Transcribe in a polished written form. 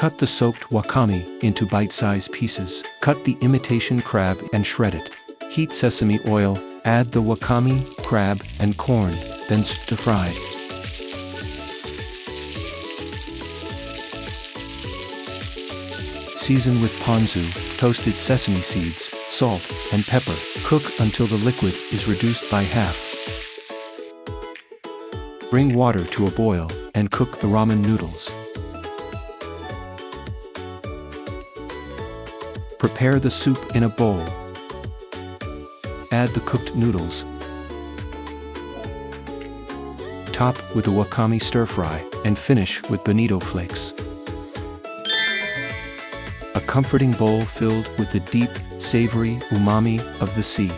Cut the soaked wakame into bite-sized pieces. Cut the imitation crab and shred it. Heat sesame oil, add the wakame, crab, and corn, then stir-fry. Season with ponzu, toasted sesame seeds, salt, and pepper. Cook until the liquid is reduced by half. Bring water to a boil, and cook the ramen noodles. Prepare the soup in a bowl. Add the cooked noodles. Top with the wakame stir-fry, and finish with bonito flakes. A comforting bowl filled with the deep, savory umami of the sea.